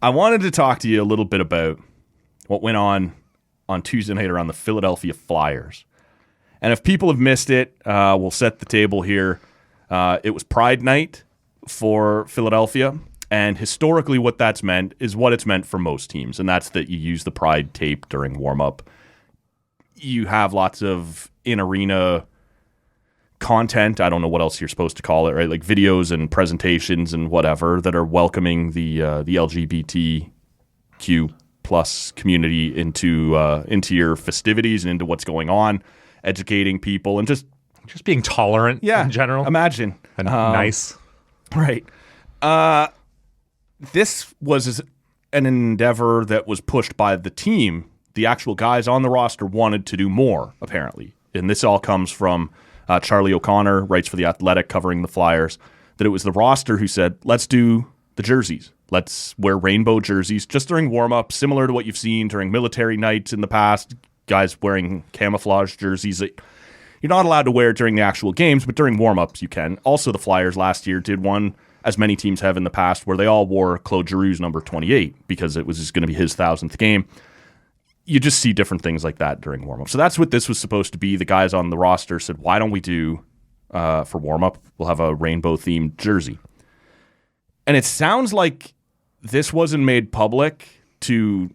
I wanted to talk to you a little bit about what went on Tuesday night around the Philadelphia Flyers. And if people have missed it, we'll set the table here. It was Pride Night for Philadelphia. And historically what that's meant is what it's meant for most teams. And that's that you use the Pride tape during warm-up. You have lots of in-arena content. I don't know what else you're supposed to call it, right? Like videos and presentations and whatever that are welcoming the LGBTQ plus community into your festivities and into what's going on, educating people and just being tolerant in general. Imagine. And nice. Right. This was an endeavor that was pushed by the team. The actual guys on the roster wanted to do more, apparently. And this all comes from Charlie O'Connor, writes for The Athletic, covering the Flyers, that it was the roster who said, let's do the jerseys. Let's wear rainbow jerseys just during warm-up, similar to what you've seen during military nights in the past, guys wearing camouflage jerseys that you're not allowed to wear during the actual games, but during warm-ups you can. Also, the Flyers last year did one, as many teams have in the past, where they all wore Claude Giroux's number 28 because it was just going to be his 1,000th game. You just see different things like that during warm-up. So that's what this was supposed to be. The guys on the roster said, why don't we do, for warm-up, we'll have a rainbow-themed jersey. And it sounds like this wasn't made public to,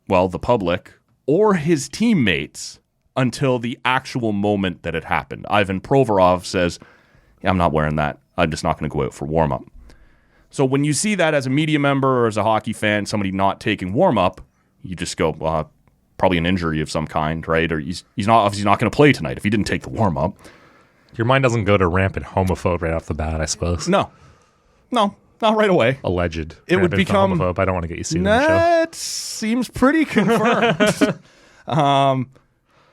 well, the public or his teammates until the actual moment that it happened. Ivan Provorov says, I'm not wearing that. I'm just not going to go out for warm-up. So when you see that as a media member or as a hockey fan, somebody not taking warm-up, you just go, probably an injury of some kind, right? Or he's obviously not going to play tonight if he didn't take the warm-up. Your mind doesn't go to rampant homophobe right off the bat, I suppose. No, not right away. Alleged. It would become homophobe. I don't want to get you sued on the show. That seems pretty confirmed.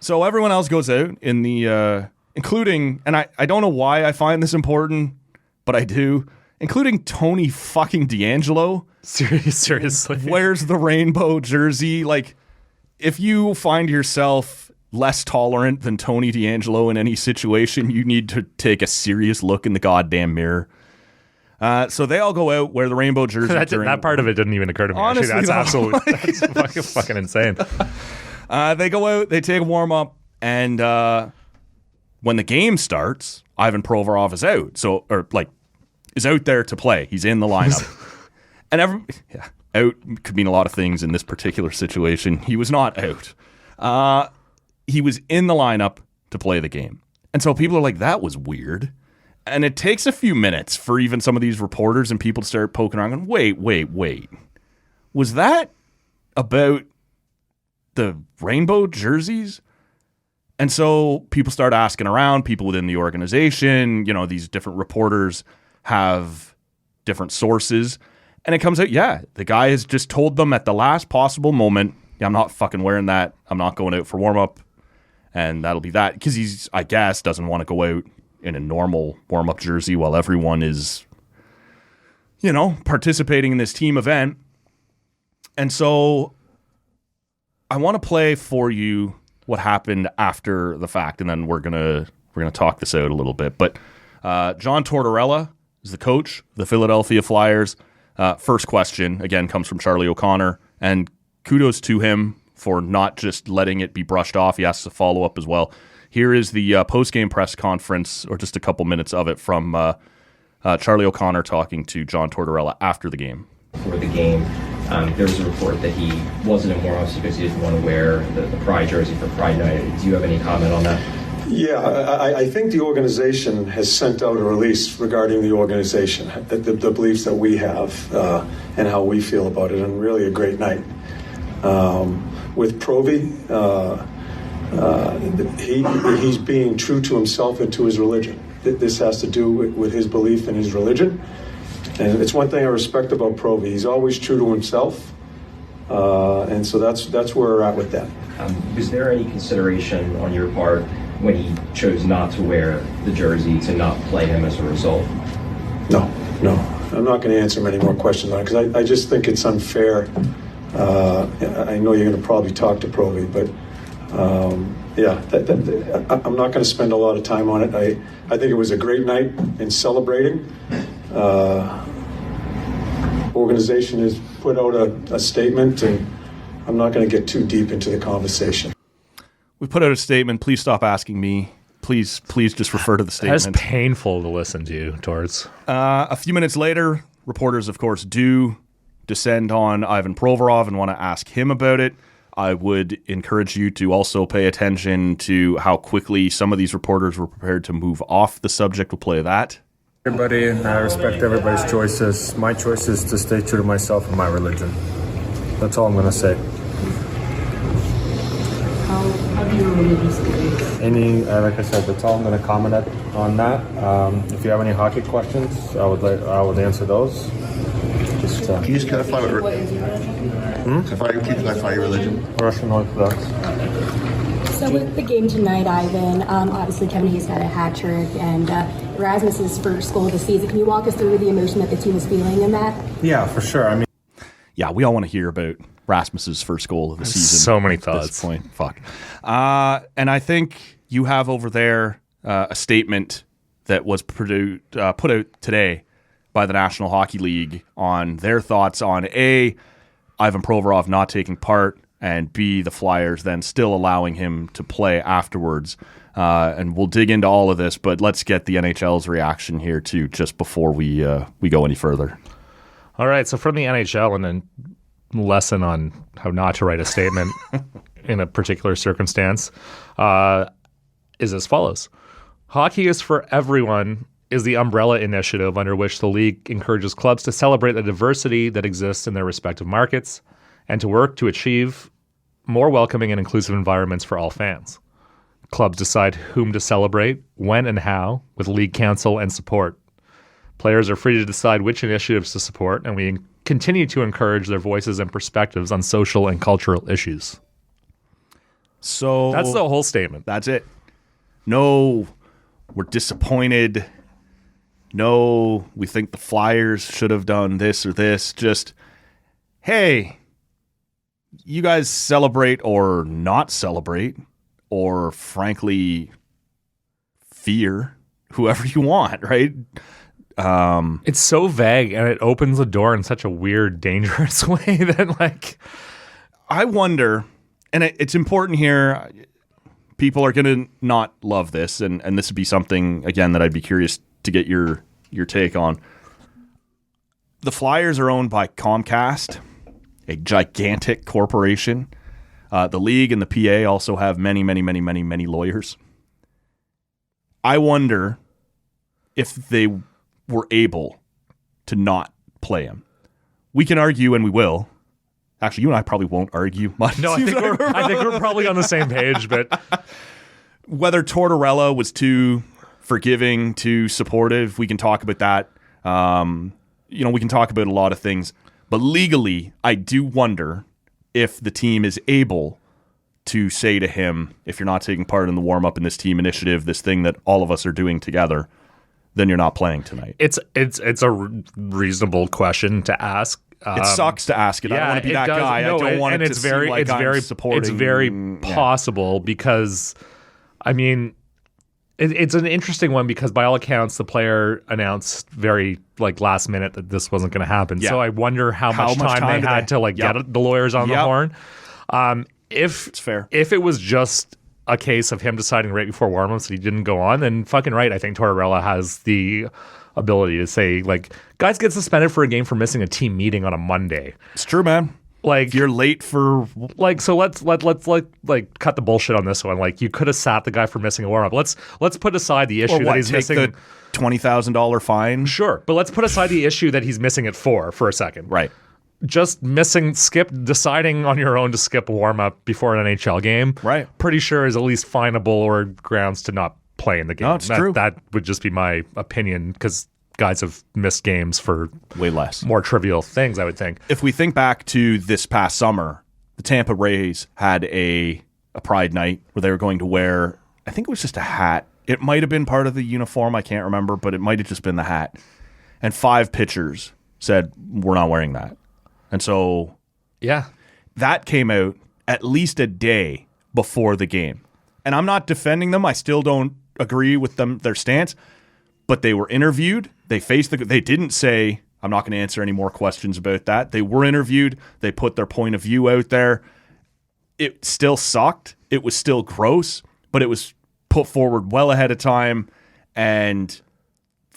So everyone else goes out in the, including, and I don't know why I find this important, but I do, including Tony fucking D'Angelo. Seriously. Wears the rainbow jersey. Like, if you find yourself less tolerant than Tony D'Angelo in any situation, you need to take a serious look in the goddamn mirror. So they all go out, wear the rainbow jersey. That part of it didn't even occur to me. Honestly, actually, that's fucking insane. They go out, they take a warm-up, and when the game starts, Ivan Provorov is out. Is out there to play. He's in the lineup. And out could mean a lot of things in this particular situation. He was not out. He was in the lineup to play the game. And so people are like, that was weird. And it takes a few minutes for even some of these reporters and people to start poking around and wait. Was that about the rainbow jerseys? And so people start asking around, people within the organization, these different reporters have different sources. And it comes out, the guy has just told them at the last possible moment, I'm not fucking wearing that. I'm not going out for warm-up. And that'll be that. Because he's, I guess, doesn't want to go out in a normal warm-up jersey while everyone is, participating in this team event. And so I want to play for you what happened after the fact, and then we're gonna talk this out a little bit. But John Tortorella is the coach of the Philadelphia Flyers. First question, again, comes from Charlie O'Connor, and kudos to him for not just letting it be brushed off. He asks a follow-up as well. Here is the post-game press conference, or just a couple minutes of it, from Charlie O'Connor talking to John Tortorella after the game. For the game, there was a report that he wasn't in warm-ups because he didn't want to wear the Pride jersey for Pride Night. Do you have any comment on that? Yeah, I think the organization has sent out a release regarding the organization, the beliefs that we have and how we feel about it, and really a great night. With Provi, he's being true to himself and to his religion. This has to do with his belief in his religion. And it's one thing I respect about Provi. He's always true to himself. And so that's where we're at with that. Was there any consideration on your part when he chose not to wear the jersey to not play him as a result? No. I'm not going to answer many more questions on it because I just think it's unfair. I know you're going to probably talk to Provi, but I'm not going to spend a lot of time on it. I think it was a great night in celebrating. Organization is put out a statement, and I'm not going to get too deep into the conversation. We put out a statement. Please stop asking me. Please just refer to the statement. That's painful to listen to, Torts. A few minutes later, reporters, of course, do descend on Ivan Provorov and want to ask him about it. I would encourage you to also pay attention to how quickly some of these reporters were prepared to move off the subject. We'll play that. Everybody, I respect everybody's choices. My choice is to stay true to myself and my religion. That's all I'm going to say. How do your religious beliefs? Like I said, that's all I'm going to comment on that. If you have any hockey questions, I would answer those. Can you just clarify What is your religion? Can you clarify your religion? Russian Orthodox. So with the game tonight, Ivan, obviously Kevin Hayes got a hat trick, and Erasmus's first goal of the season. Can you walk us through the emotion that the team was feeling in that? Yeah, for sure. I mean, Yeah, we all want to hear about Rasmus's first goal of the season. So many at thoughts. this point. Fuck. And I think you have over there a statement that was put out today by the National Hockey League on their thoughts on A, Ivan Provorov not taking part, and B, the Flyers then still allowing him to play afterwards. And we'll dig into all of this, but let's get the NHL's reaction here too, just before we go any further. All right, so from the NHL, and then lesson on how not to write a statement in a particular circumstance is as follows. Hockey is for everyone is the umbrella initiative under which the league encourages clubs to celebrate the diversity that exists in their respective markets and to work to achieve more welcoming and inclusive environments for all fans. Clubs decide whom to celebrate, when and how, with league counsel and support. Players are free to decide which initiatives to support, and we continue to encourage their voices and perspectives on social and cultural issues. So That's the whole statement. That's it. No, we're disappointed. No, we think the Flyers should have done this or this. Just, hey, you guys celebrate or not celebrate, or frankly, fear whoever you want, right? It's so vague, and it opens the door in such a weird, dangerous way that, like, I wonder, and it's important here, people are going to not love this, and this would be something, again, that I'd be curious to get your take on. The Flyers are owned by Comcast, a gigantic corporation. The league and the PA also have many, many, many, many, many lawyers. I wonder if they were able to not play him. We can argue, and we will. Actually, you and I probably won't argue much. no, I think we're probably on the same page, but Whether Tortorella was too forgiving, too supportive, we can talk about that. We can talk about a lot of things. But legally, I do wonder if the team is able to say to him, if you're not taking part in the warm-up in this team initiative, this thing that all of us are doing together, then you're not playing tonight. it's a reasonable question to ask. It sucks to ask it. I don't want to be that guy. No, I don't want and it to it's seem very, like it's I'm very, supporting. It's very possible because, I mean, it's an interesting one because by all accounts, the player announced very last minute that this wasn't going to happen. Yeah. So I wonder how much time they had to get the lawyers on the horn. If It's fair. If it was just a case of him deciding right before warmups that he didn't go on, then fucking right. I think Tortorella has the ability to say, guys get suspended for a game for missing a team meeting on a Monday. It's true, man. If you're late for So let's cut the bullshit on this one. You could have sat the guy for missing a warm-up. Let's put aside the issue that he's take missing the $20,000 fine. Sure, but let's put aside the issue that he's missing it for a second. Right. Just deciding on your own to skip a warm-up before an NHL game. Right. Pretty sure is at least finable or grounds to not play in the game. No, it's true. That would just be my opinion because guys have missed games for Way less. more trivial things, I would think. If we think back to this past summer, the Tampa Rays had a Pride night where they were going to wear, I think it was just a hat. It might have been part of the uniform. I can't remember, but it might have just been the hat. And 5 pitchers said, we're not wearing that. And so Yeah. that came out at least a day before the game. And I'm not defending them. I still don't agree with their stance. But they were interviewed. They didn't say, I'm not going to answer any more questions about that. They were interviewed. They put their point of view out there. It still sucked. It was still gross, but it was put forward well ahead of time. And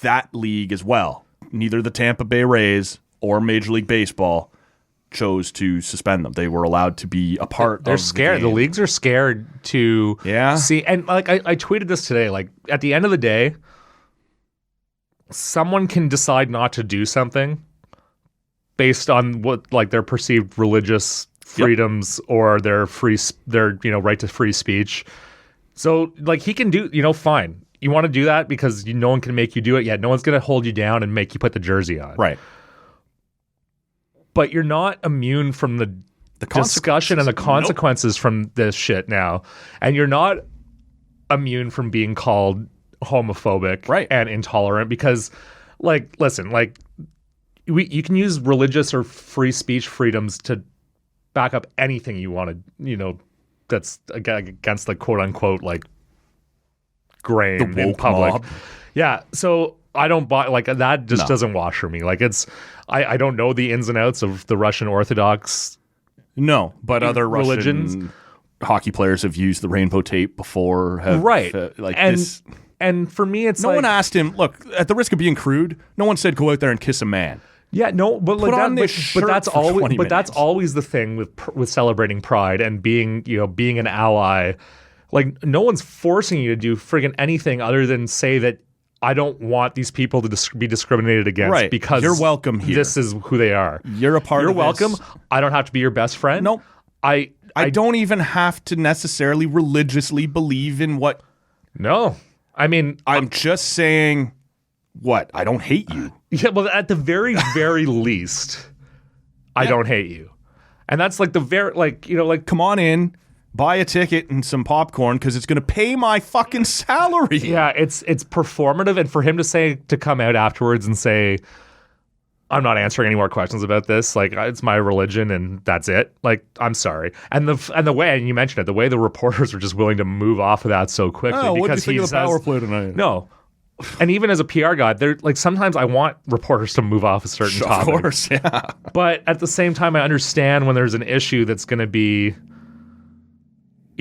that league as well, neither the Tampa Bay Rays or Major League Baseball chose to suspend them. They were allowed to be a part They're of scared. the The leagues are scared to see. And like I tweeted this today, like at the end of the day, someone can decide not to do something based on what like their perceived religious freedoms or their right to free speech. So like he can do, fine. You want to do that because no one can make you do it yet. No one's going to hold you down and make you put the jersey on. Right. But you're not immune from the discussion and the consequences from this shit now. And you're not immune from being called homophobic and intolerant because, like, listen, like, you can use religious or free speech freedoms to back up anything you want to, that's against the quote unquote, like, grain in public. Mob. Yeah. So I don't buy like that. Just doesn't wash for me. Like I don't know the ins and outs of the Russian Orthodox. No, but other religions. Russian hockey players have used the rainbow tape before. And for me, it's no one asked him. Look, at the risk of being crude, no one said go out there and kiss a man. Yeah, no, but like that's always the thing with celebrating Pride and being an ally. Like, no one's forcing you to do friggin' anything other than say that I don't want these people to be discriminated against because you're welcome here. This is who they are. You're a part of this. You're welcome. I don't have to be your best friend. Nope. I don't even have to necessarily religiously believe in what. No. I mean, I'm just saying what? I don't hate you. Yeah, well, at the very, very least, I don't hate you. And that's like the very, like, come on in. Buy a ticket and some popcorn because it's going to pay my fucking salary. Yeah, it's performative, and for him to come out afterwards and say, "I'm not answering any more questions about this. Like, it's my religion, and that's it." Like, I'm sorry. And the way, and you mentioned it, the way the reporters were just willing to move off of that so quickly because what do you think of the power play tonight? No. And even as a PR guy, they're like sometimes I want reporters to move off a certain topic. Of course, yeah. But at the same time, I understand when there's an issue that's going to be.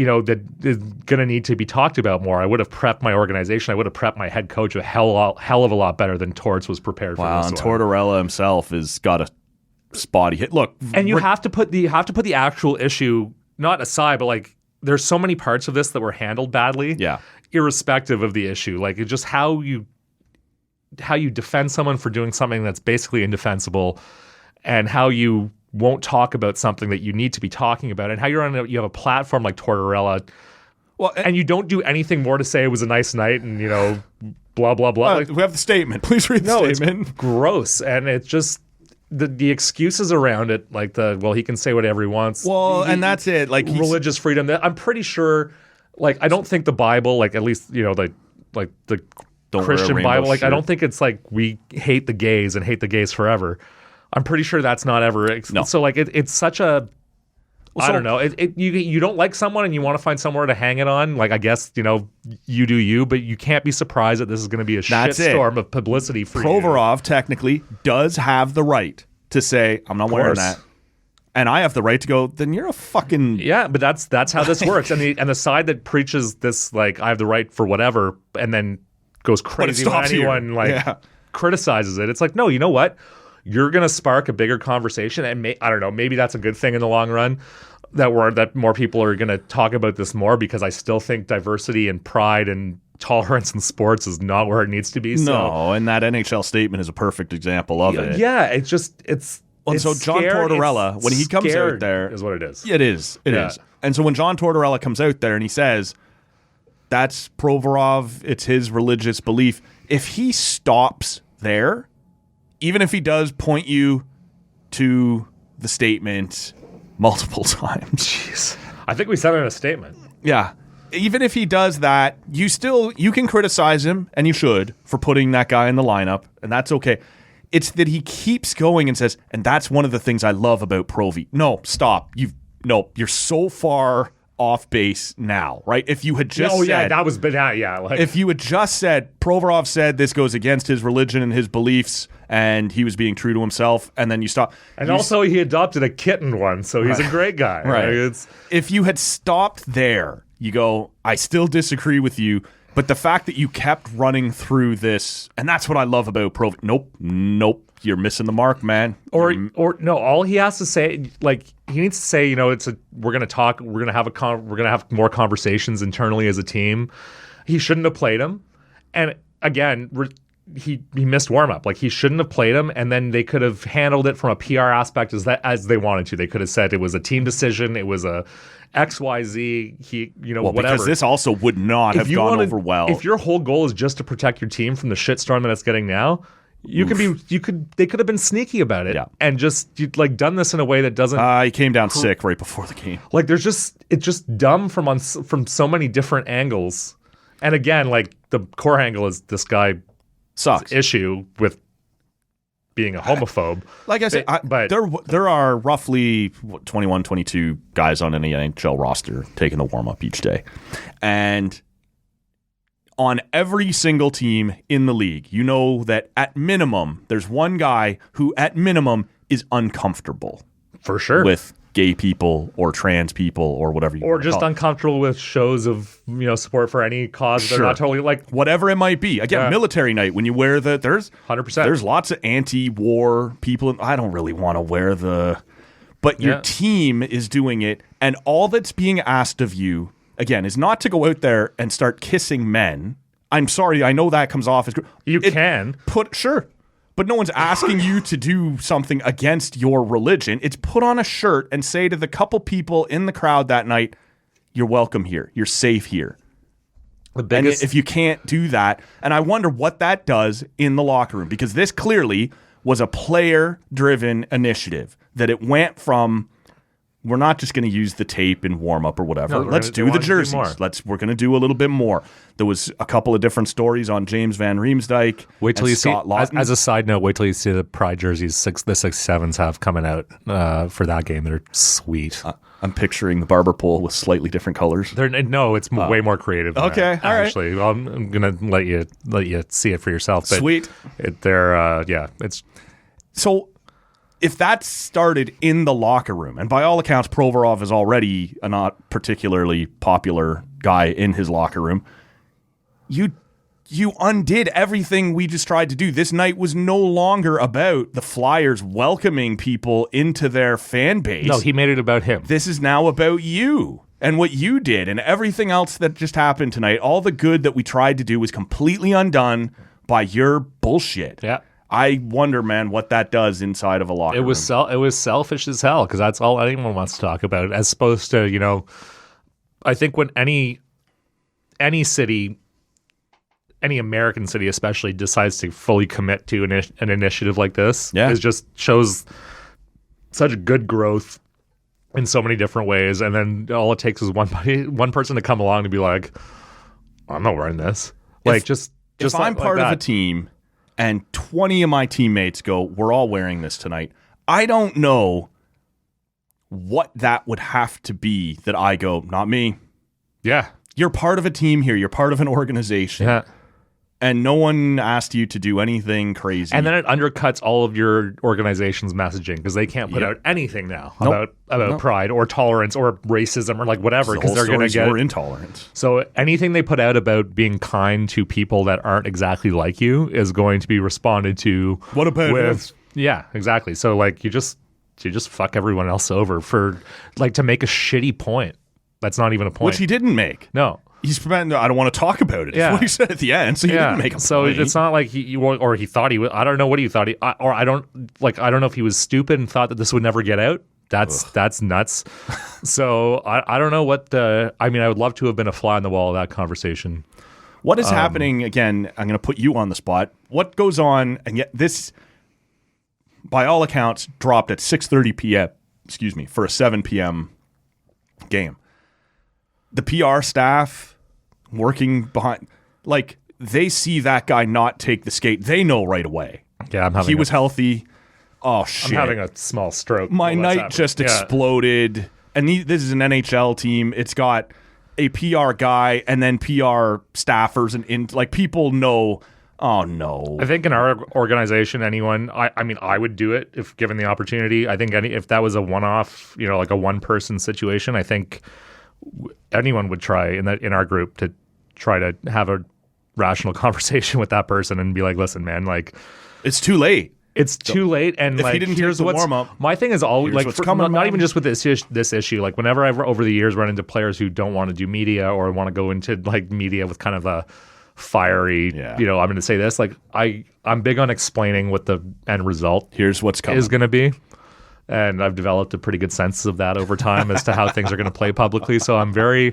That is going to need to be talked about more. I would have prepped my organization. I would have prepped my head coach a hell of a lot better than Torts was prepared for. Wow, this and one. Tortorella himself has got a spotty hit. Look, and you have to put the actual issue not aside, but like there's so many parts of this that were handled badly. Yeah, irrespective of the issue, like it's just how you defend someone for doing something that's basically indefensible, and how you won't talk about something that you need to be talking about, and how you have a platform like Tortorella, and you don't do anything more to say it was a nice night and blah blah blah. We have the statement. Please read the statement. It's gross, and it's just the excuses around it, like he can say whatever he wants. Well, and that's it. Like religious freedom. I'm pretty sure. Like I don't think the Bible, like at least the Christian Bible, like I don't think it's like we hate the gays and hate the gays forever. I'm pretty sure that's not ever. No. So like it's such a. I don't know. You don't like someone and you want to find somewhere to hang it on. Like I guess you do you, but you can't be surprised that this is going to be a shitstorm of publicity for Provorov technically does have the right to say I'm not wearing that, and I have the right to go. Then you're a fucking But that's how this works. And the side that preaches this like I have the right for whatever, and then goes crazy when anyone criticizes it. It's like no, you know what? You're going to spark a bigger conversation, and I don't know, maybe that's a good thing in the long run that more people are going to talk about this more, because I still think diversity and pride and tolerance in sports is not where it needs to be. No, and that NHL statement is a perfect example of it. Yeah, it's so John Tortorella, when he comes out there, is what it is. It is. It is. And so when John Tortorella comes out there and he says, that's Provorov, it's his religious belief, if he stops there, even if he does point you to the statement multiple times. Jeez. I think we said it in a statement. Yeah. Even if he does that, you can criticize him, and you should, for putting that guy in the lineup, and that's okay. It's that he keeps going and says, and that's one of the things I love about Provi. No, stop. You're so far off base now, right? If you had just said, that was yeah. Like, if you had just said Provorov said this goes against his religion and his beliefs, and he was being true to himself, and then you stop. And also, he adopted a kitten once, so he's a great guy. Right. Like, if you had stopped there, you go, I still disagree with you, but the fact that you kept running through this, and that's what I love about Provorov. Nope. You're missing the mark, man. Or no, all he has to say, like, he needs to say, we're gonna talk, we're gonna have more conversations internally as a team. He shouldn't have played him, and again, he missed warm up. Like, he shouldn't have played him, and then they could have handled it from a PR aspect as they wanted to. They could have said it was a team decision, it was a XYZ. Whatever. Because this also would not have gone over well. If your whole goal is just to protect your team from the shitstorm that it's getting now. They could have been sneaky about it and just done this in a way that doesn't. He came down sick right before the game. Like, it's just dumb from so many different angles. And again, like, the core angle is this guy sucks issue with being a homophobe. Like I said, but there are roughly 21, 22 guys on any NHL roster taking the warm up each day, and on every single team in the league, you know that at minimum, there's one guy who at minimum is uncomfortable. For sure. With gay people or trans people or whatever you or just uncomfortable with shows of support for any cause. Sure. They're not totally like whatever it might be. Again, military night, when you wear there's 100%. There's lots of anti-war people. I don't really want to wear but your team is doing it, and all that's being asked of you, again, is not to go out there and start kissing men. I'm sorry, I know that comes off as sure, but no one's asking you to do something against your religion. It's put on a shirt and say to the couple people in the crowd that night, "You're welcome here. You're safe here." And if you can't do that, and I wonder what that does in the locker room, because this clearly was a player-driven initiative. That it went from, we're not just going to use the tape in warm-up or whatever. Let's do the jerseys. We're going to do a little bit more. There was a couple of different stories on James Van Riemsdyk. Wait till you Scott see, Laughton. as a side note, wait till you see the Pride jerseys the 6'7" have coming out for that game. They're sweet. I'm picturing the barber pole with slightly different colors. It's way more creative than that, all right. actually. Well, I'm going to let you see it for yourself. But Sweet. It's... So if that started in the locker room, and by all accounts, Provorov is already a not particularly popular guy in his locker room, you undid everything we just tried to do. This night was no longer about the Flyers welcoming people into their fan base. No, he made it about him. This is now about you and what you did, and everything else that just happened tonight. All the good that we tried to do was completely undone by your bullshit. Yeah. I wonder, man, what that does inside of a locker room. It was selfish as hell, because that's all anyone wants to talk about. As opposed to, I think when any city, any American city especially, decides to fully commit to an initiative like this, it just shows such good growth in so many different ways. And then all it takes is one person to come along to be like, I'm not wearing this. If I'm part of a team and 20 of my teammates go, we're all wearing this tonight, I don't know what that would have to be that I go, not me. Yeah. You're part of a team here. You're part of an organization. Yeah. And no one asked you to do anything crazy. And then it undercuts all of your organization's messaging, because they can't put out anything now about pride or tolerance or racism or whatever, because they're going to get more intolerant. So anything they put out about being kind to people that aren't exactly like you is going to be responded to. What about with? Yeah, exactly. So you just fuck everyone else over for to make a shitty point. That's not even a point. Which he didn't make. No. I don't want to talk about it. Yeah. That's what he said at the end. So he didn't make a point. So it's not like he thought he would. I don't know what he thought. I don't know if he was stupid and thought that this would never get out. That's nuts. So I don't know what I would love to have been a fly on the wall of that conversation. What is happening? Again, I'm going to put you on the spot. What goes on? And yet this, by all accounts, dropped at 6:30 p.m. Excuse me, for a 7 p.m. game. The PR staff working behind, they see that guy not take the skate. They know right away. Yeah, he was healthy. Oh, shit. I'm having a small stroke. My night just exploded. and this is an NHL team. It's got a PR guy and then PR staffers and like people know. Oh no! I think in our organization, anyone, I mean, I would do it if given the opportunity. I think if that was a one-off, like a one-person situation, I think anyone would try in our group to try to have a rational conversation with that person and be like, listen, man, like it's too late. It's too late, and if like he didn't here's take the what's warm-up, my thing is always like not even just with this issue. Like whenever I've over the years run into players who don't want to do media or want to go into like media with kind of a fiery, I'm going to say this. Like I'm big on explaining what the end result here's what's coming is going to be, and I've developed a pretty good sense of that over time as to how things are going to play publicly. So I'm very,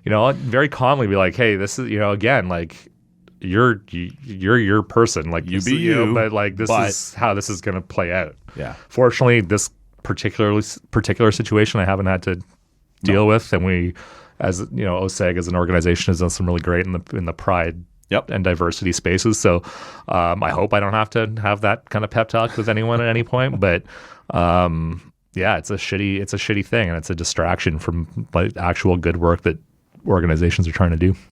very calmly be like, hey, this is again like. You're your person, like you be you, but like this is how this is going to play out. Yeah. Fortunately, this particular situation I haven't had to deal with, and we, as OSEG as an organization, has done some really great in the pride and diversity spaces. So I hope I don't have to have that kind of pep talk with anyone at any point. But it's a shitty thing, and it's a distraction from like actual good work that organizations are trying to do.